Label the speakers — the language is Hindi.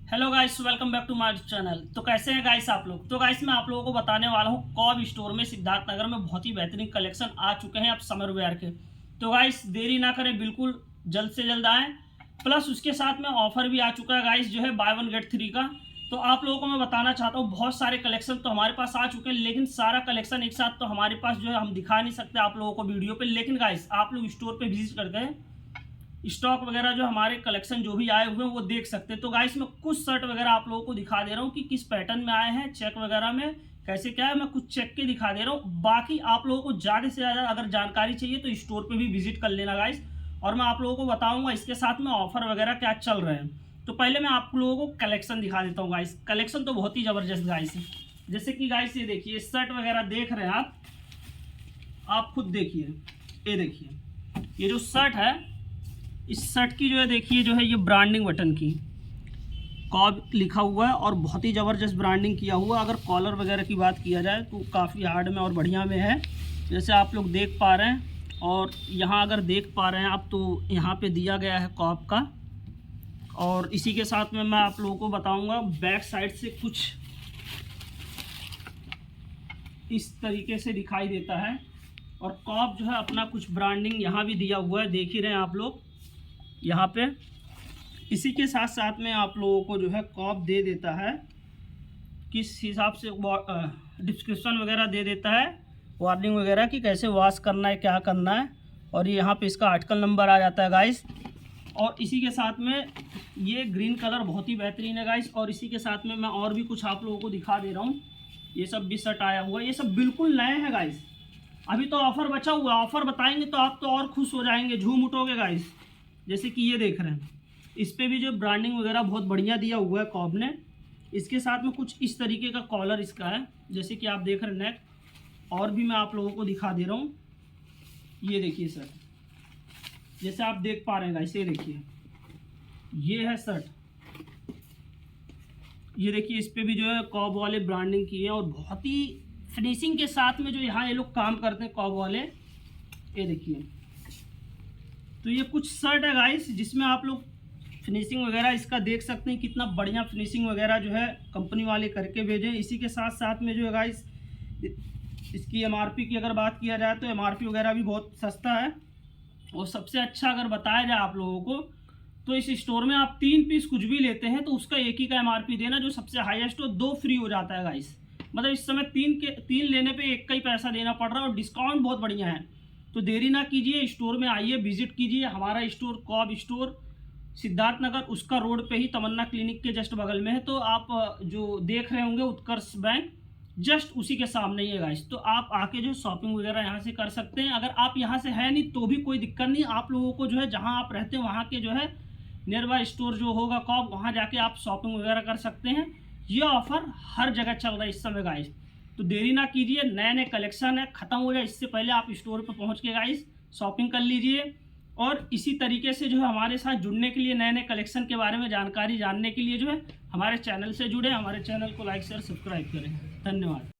Speaker 1: Hello guys, welcome back to my channel. तो कैसे हैं गाइस आप लोग। तो गाइस मैं आप लोगों को बताने वाला हूं कॉब स्टोर में सिद्धार्थ नगर में बहुत ही बेहतरीन कलेक्शन आ चुके हैं अब समर वेयर के। तो गाइस देरी ना करें, बिल्कुल जल्द से जल्द आएँ। प्लस उसके साथ में ऑफर भी आ चुका है गाइस, जो है बाय वन गेट 3 का। तो आप लोगों को मैं बताना चाहता हूँ बहुत सारे कलेक्शन तो हमारे पास आ चुके हैं, लेकिन सारा कलेक्शन एक साथ तो हमारे पास जो है हम दिखा नहीं सकते आप लोगों को वीडियो पर। लेकिन गाइस आप लोग स्टोर पर विजिट करके स्टॉक वगैरह जो हमारे कलेक्शन जो भी आए हुए हैं वो देख सकते हैं। तो गाइस मैं कुछ शर्ट वगैरह आप लोगों को दिखा दे रहा हूँ कि किस पैटर्न में आए हैं, चेक वगैरह में कैसे क्या है, मैं कुछ चेक के दिखा दे रहा हूँ। बाकी आप लोगों को ज़्यादा से ज़्यादा अगर जानकारी चाहिए तो स्टोर पे भी विजिट कर लेना गाइस, और मैं आप लोगों को बताऊँगा इसके साथ में ऑफर वगैरह क्या चल रहे हैं। तो पहले मैं आप लोगों को कलेक्शन दिखा देता हूँ गाइस। कलेक्शन तो बहुत ही ज़बरदस्त गाइस है। जैसे कि गाइस ये देखिए शर्ट वगैरह देख रहे हैं आप खुद देखिए। ये देखिए ये जो शर्ट है, इस शर्ट की जो है देखिए जो है ये ब्रांडिंग बटन की कॉब लिखा हुआ है और बहुत ही ज़बरदस्त ब्रांडिंग किया हुआ है। अगर कॉलर वगैरह की बात किया जाए तो काफ़ी हार्ड में और बढ़िया में है, जैसे आप लोग देख पा रहे हैं। और यहाँ अगर देख पा रहे हैं आप तो यहाँ पे दिया गया है कॉब का। और इसी के साथ में मैं आप लोगों को बताऊँगा बैक साइड से कुछ इस तरीके से दिखाई देता है। और कॉब जो है अपना कुछ ब्रांडिंग यहाँ भी दिया हुआ है, देख ही रहे हैं आप लोग यहाँ पे। इसी के साथ साथ में आप लोगों को जो है कॉब दे देता है किस हिसाब से, डिस्क्रिप्शन वगैरह दे देता है, वार्निंग वगैरह कि कैसे वॉश करना है, क्या करना है। और ये यहाँ पे इसका आर्टिकल नंबर आ जाता है गाइस। और इसी के साथ में ये ग्रीन कलर बहुत ही बेहतरीन है गाइस। और इसी के साथ में मैं और भी कुछ आप लोगों को दिखा दे रहा हूँ। ये सब भी शर्ट आया हुआ है, ये सब बिल्कुल नए हैं गाइस। अभी तो ऑफ़र बचा हुआ है, ऑफ़र बताएंगे तो आप तो और खुश हो जाएंगे, झूम उठोगे गाइस। जैसे कि ये देख रहे हैं, इस पे भी जो ब्रांडिंग वगैरह बहुत बढ़िया दिया हुआ है कॉब ने। इसके साथ में कुछ इस तरीके का कॉलर इसका है, जैसे कि आप देख रहे हैं नेक। और भी मैं आप लोगों को दिखा दे रहा हूँ। ये देखिए सर, जैसे आप देख पा रहे हैं गाइस, ये देखिए ये है शर्ट। ये देखिए इस पे भी जो है कॉब वाले ब्रांडिंग की है और बहुत ही फिनिशिंग के साथ में जो यहाँ ये लोग काम करते हैं कॉब वाले। ये देखिए तो ये कुछ शर्ट है गाइस जिसमें आप लोग फिनिशिंग वगैरह इसका देख सकते हैं, कितना बढ़िया फिनिशिंग वगैरह जो है कंपनी वाले करके भेजे। इसी के साथ साथ में जो है गाइस इसकी एमआरपी की अगर बात किया जाए तो एमआरपी वगैरह भी बहुत सस्ता है। और सबसे अच्छा अगर बताया जाए आप लोगों को तो इस स्टोर में आप 3 पीस कुछ भी लेते हैं तो उसका एक ही का एमआरपी देना, जो सबसे हाईएस्ट हो 2 फ्री हो जाता है गाइस। मतलब इस समय 3 लेने पे 1 का ही पैसा देना पड़ रहा है और डिस्काउंट बहुत बढ़िया है। तो देरी ना कीजिए, स्टोर में आइए, विजिट कीजिए। हमारा store cob store Siddharth Nagar, उसका रोड पे ही तमन्ना क्लिनिक के जस्ट बगल में है। तो आप जो देख रहे होंगे उत्कर्ष बैंक, जस्ट उसी के सामने ही है गाइस। तो आप आके जो शॉपिंग वगैरह यहाँ से कर सकते हैं। अगर आप यहाँ से है नहीं तो भी कोई दिक्कत नहीं, आप लोगों को जो है जहाँ आप रहते हैं वहाँ के जो है नियर बाय स्टोर जो होगा कॉब, वहाँ जाके आप शॉपिंग वगैरह कर सकते हैं। ये ऑफर हर जगह चल रहा है इस समय गाइस। तो देरी ना कीजिए, नए नए कलेक्शन है, ख़त्म हो जाए इससे पहले आप स्टोर पर पहुँच के गाइस शॉपिंग कर लीजिए। और इसी तरीके से जो है हमारे साथ जुड़ने के लिए, नए नए कलेक्शन के बारे में जानकारी जानने के लिए जो है हमारे चैनल से जुड़े, हमारे चैनल को लाइक शेयर सब्सक्राइब करें। धन्यवाद।